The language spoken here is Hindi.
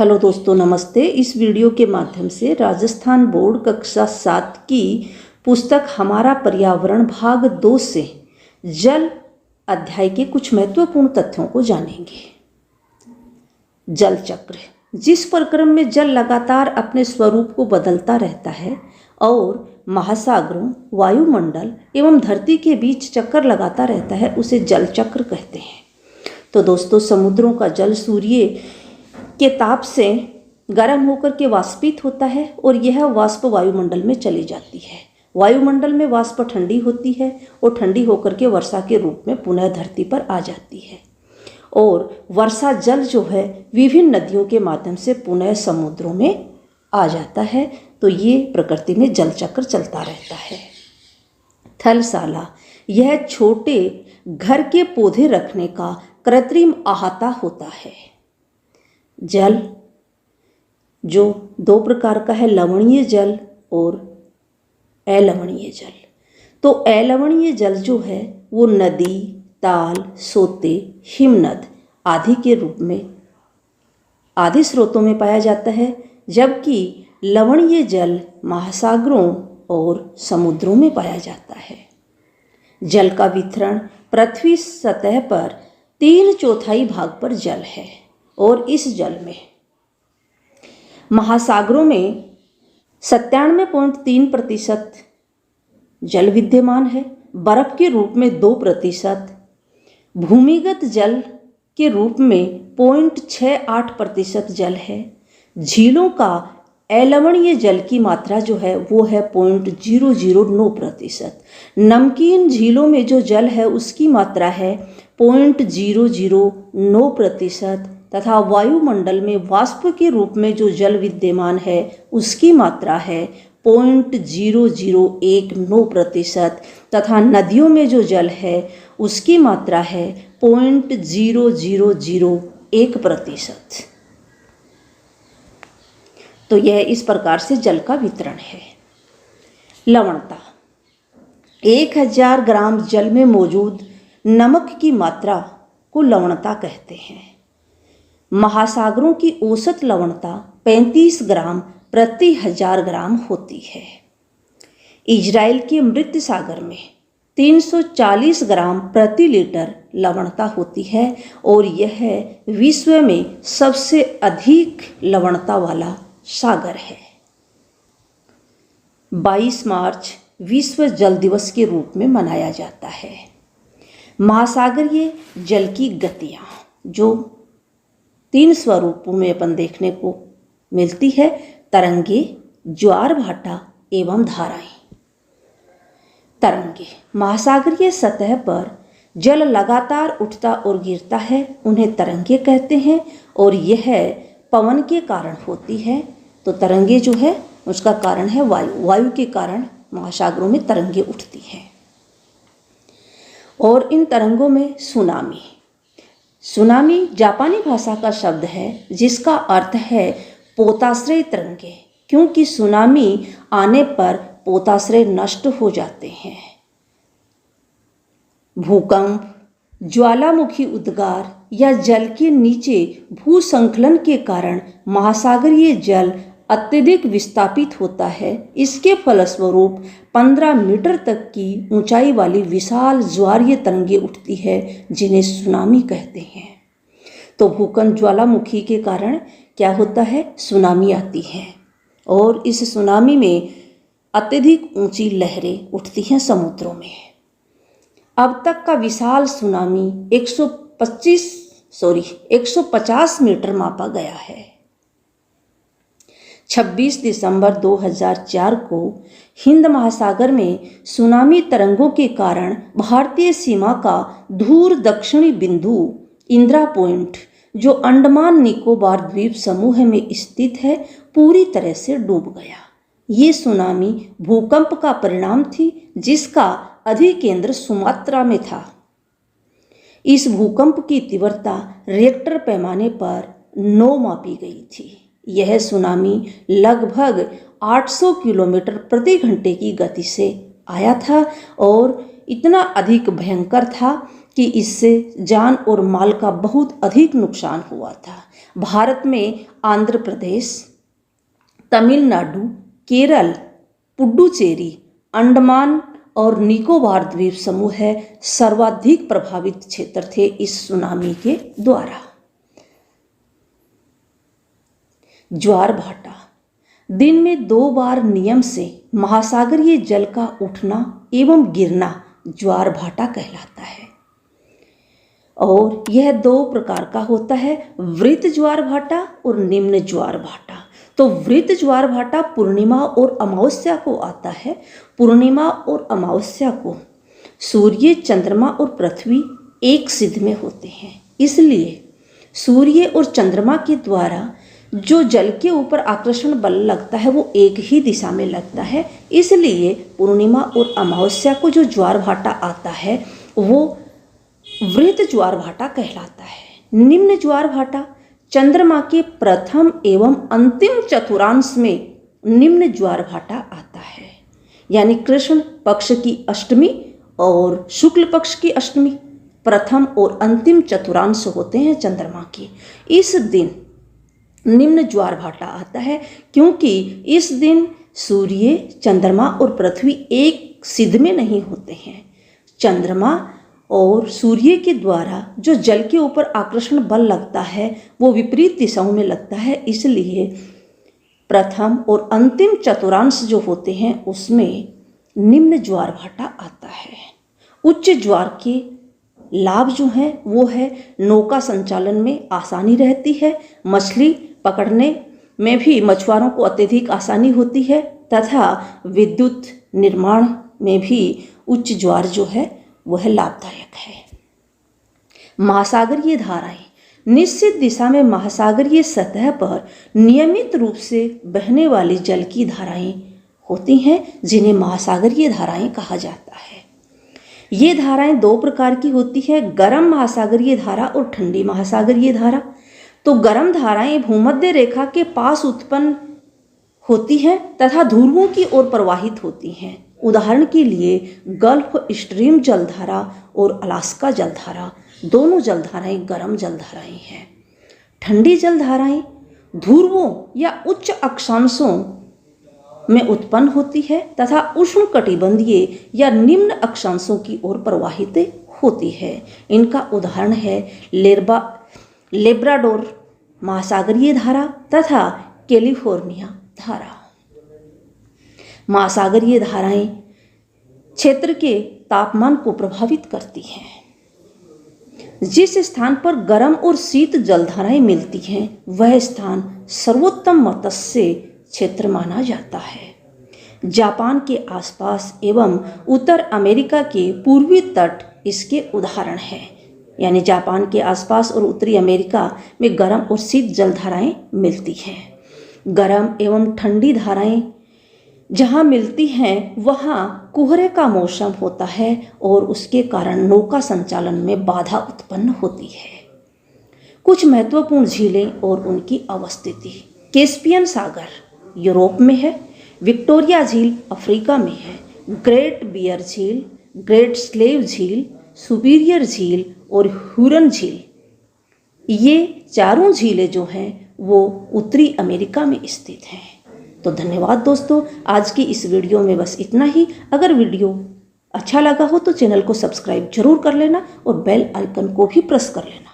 हेलो दोस्तों, नमस्ते। इस वीडियो के माध्यम से राजस्थान बोर्ड कक्षा 7 की पुस्तक हमारा पर्यावरण भाग 2 से जल अध्याय के कुछ महत्वपूर्ण तथ्यों को जानेंगे। जल चक्र, जिस प्रक्रम में जल लगातार अपने स्वरूप को बदलता रहता है और महासागरों, वायुमंडल एवं धरती के बीच चक्कर लगाता रहता है, उसे जल चक्र कहते हैं। तो दोस्तों, समुद्रों का जल सूर्य के ताप से गर्म होकर के वाष्पित होता है और यह वाष्प वायुमंडल में चली जाती है। वायुमंडल में वाष्प ठंडी होती है और ठंडी होकर के वर्षा के रूप में पुनः धरती पर आ जाती है और वर्षा जल जो है विभिन्न नदियों के माध्यम से पुनः समुद्रों में आ जाता है। तो ये प्रकृति में जल चक्र चलता रहता है। थलशाला, यह छोटे घर के पौधे रखने का कृत्रिम अहाता होता है। जल जो दो प्रकार का है, लवणीय जल और अलवणीय जल। तो अलवणीय जल जो है वो नदी, ताल, सोते, हिमनद आदि के रूप में आदि स्रोतों में पाया जाता है, जबकि लवणीय जल महासागरों और समुद्रों में पाया जाता है। जल का वितरण पृथ्वी सतह पर 3/4 भाग पर जल है और इस जल में महासागरों में 97.3% जल विद्यमान है, बर्फ के रूप में 2%, भूमिगत जल के रूप में 0.68% जल है। झीलों का अलवणीय जल की मात्रा जो है वो है 0.009%। नमकीन झीलों में जो जल है उसकी मात्रा है 0.009% तथा वायुमंडल में वाष्प के रूप में जो जल विद्यमान है उसकी मात्रा है 0.0019% तथा नदियों में जो जल है उसकी मात्रा है 0.0001%। तो यह इस प्रकार से जल का वितरण है। लवणता, 1000 ग्राम जल में मौजूद नमक की मात्रा को लवणता कहते हैं। महासागरों की औसत लवणता 35 ग्राम प्रति 1000 ग्राम होती है। इजराइल के मृत सागर में 340 ग्राम प्रति लीटर लवणता होती है और यह विश्व में सबसे अधिक लवणता वाला सागर है। 22 मार्च विश्व जल दिवस के रूप में मनाया जाता है। महासागरीय जल की गतियाँ जो 3 स्वरूपों में अपन देखने को मिलती है, तरंगे, ज्वार भाटा एवं धाराएं। तरंगे, महासागरीय सतह पर जल लगातार उठता और गिरता है, उन्हें तरंगे कहते हैं और यह पवन के कारण होती है। तो तरंगे जो है उसका कारण है वायु के कारण महासागरों में तरंगे उठती हैं। और इन तरंगों में सुनामी जापानी भाषा का शब्द है जिसका अर्थ है पोताश्रय तरंगे, क्योंकि सुनामी आने पर पोताश्रय नष्ट हो जाते हैं। भूकंप, ज्वालामुखी उद्गार या जल के नीचे भूसंकलन के कारण महासागरीय जल अत्यधिक विस्थापित होता है। इसके फलस्वरूप 15 मीटर तक की ऊंचाई वाली विशाल ज्वारीय तरंगे उठती है जिन्हें सुनामी कहते हैं। तो भूकंप, ज्वालामुखी के कारण क्या होता है, सुनामी आती है और इस सुनामी में अत्यधिक ऊंची लहरें उठती हैं समुद्रों में। अब तक का विशाल सुनामी 150 मीटर मापा गया है। 26 दिसंबर 2004 को हिंद महासागर में सुनामी तरंगों के कारण भारतीय सीमा का दूर दक्षिणी बिंदु इंदिरा पॉइंट, जो अंडमान निकोबार द्वीप समूह में स्थित है, पूरी तरह से डूब गया। ये सुनामी भूकंप का परिणाम थी जिसका अधिकेंद्र सुमात्रा में था। इस भूकंप की तीव्रता रिक्टर पैमाने पर 9 मापी गई थी। यह सुनामी लगभग 800 किलोमीटर प्रति घंटे की गति से आया था और इतना अधिक भयंकर था कि इससे जान और माल का बहुत अधिक नुकसान हुआ था। भारत में आंध्र प्रदेश, तमिलनाडु, केरल, पुडुचेरी, अंडमान और निकोबार द्वीप समूह है सर्वाधिक प्रभावित क्षेत्र थे इस सुनामी के द्वारा। ज्वार भाटा दिन में 2 बार नियम से महासागरीय जल का उठना एवं गिरना ज्वार भाटा कहलाता है और यह 2 प्रकार का होता है, वृत्त ज्वार भाटा और निम्न ज्वार भाटा। तो वृत्त ज्वार भाटा पूर्णिमा और अमावस्या को आता है। पूर्णिमा और अमावस्या को सूर्य, चंद्रमा और पृथ्वी एक सिध में होते हैं, इसलिए सूर्य और चंद्रमा के द्वारा जो जल के ऊपर आकर्षण बल लगता है वो एक ही दिशा में लगता है, इसलिए पूर्णिमा और अमावस्या को जो ज्वार भाटा आता है वो वृत्त ज्वार भाटा कहलाता है। निम्न ज्वार भाटा चंद्रमा के प्रथम एवं अंतिम चतुर्थांश में निम्न ज्वार भाटा आता है, यानी कृष्ण पक्ष की अष्टमी और शुक्ल पक्ष की अष्टमी प्रथम और अंतिम चतुर्थांश होते हैं चंद्रमा की। इस दिन निम्न ज्वार भाटा आता है क्योंकि इस दिन सूर्य, चंद्रमा और पृथ्वी एक सिध में नहीं होते हैं। चंद्रमा और सूर्य के द्वारा जो जल के ऊपर आकर्षण बल लगता है वो विपरीत दिशाओं में लगता है, इसलिए प्रथम और अंतिम चतुर्थांश जो होते हैं उसमें निम्न ज्वार भाटा आता है। उच्च ज्वार के लाभ जो हैं वो है नौका संचालन में आसानी रहती है, मछली पकड़ने में भी मछुआरों को अत्यधिक आसानी होती है तथा विद्युत निर्माण में भी उच्च ज्वार जो है वह लाभदायक है। महासागरीय धाराएं निश्चित दिशा में महासागरीय सतह पर नियमित रूप से बहने वाली जल की धाराएं होती हैं जिन्हें महासागरीय धाराएं कहा जाता है। ये धाराएं 2 प्रकार की होती है, गर्म महासागरीय धारा और ठंडी महासागरीय धारा। तो गर्म धाराएं भूमध्य रेखा के पास उत्पन्न होती हैं तथा ध्रुवों की ओर प्रवाहित होती हैं। उदाहरण के लिए गल्फ स्ट्रीम जलधारा और अलास्का जलधारा दोनों जलधाराएं गर्म जलधाराएं हैं। ठंडी जलधाराएं ध्रुवों या उच्च अक्षांशों में उत्पन्न होती है तथा उष्णकटिबंधीय या निम्न अक्षांशों की ओर प्रवाहित होती है। इनका उदाहरण है लेब्राडोर महासागरीय धारा तथा कैलिफोर्निया धारा। महासागरीय धाराएं क्षेत्र के तापमान को प्रभावित करती हैं। जिस स्थान पर गर्म और शीत जलधाराएं मिलती हैं वह स्थान सर्वोत्तम मत्स्य क्षेत्र माना जाता है। जापान के आसपास एवं उत्तर अमेरिका के पूर्वी तट इसके उदाहरण हैं, यानी जापान के आसपास और उत्तरी अमेरिका में गर्म और शीत जलधाराएं मिलती हैं। गर्म एवं ठंडी धाराएं जहाँ मिलती हैं वहाँ कोहरे का मौसम होता है और उसके कारण नौका संचालन में बाधा उत्पन्न होती है। कुछ महत्वपूर्ण झीलें और उनकी अवस्थिति। कैस्पियन सागर यूरोप में है, विक्टोरिया झील अफ्रीका में है, ग्रेट बियर झील, ग्रेट स्लेव झील, सुपीरियर झील और हुरन झील, ये चारों झीलें जो हैं वो उत्तरी अमेरिका में स्थित हैं। तो धन्यवाद दोस्तों, आज की इस वीडियो में बस इतना ही। अगर वीडियो अच्छा लगा हो तो चैनल को सब्सक्राइब जरूर कर लेना और बेल आइकन को भी प्रेस कर लेना।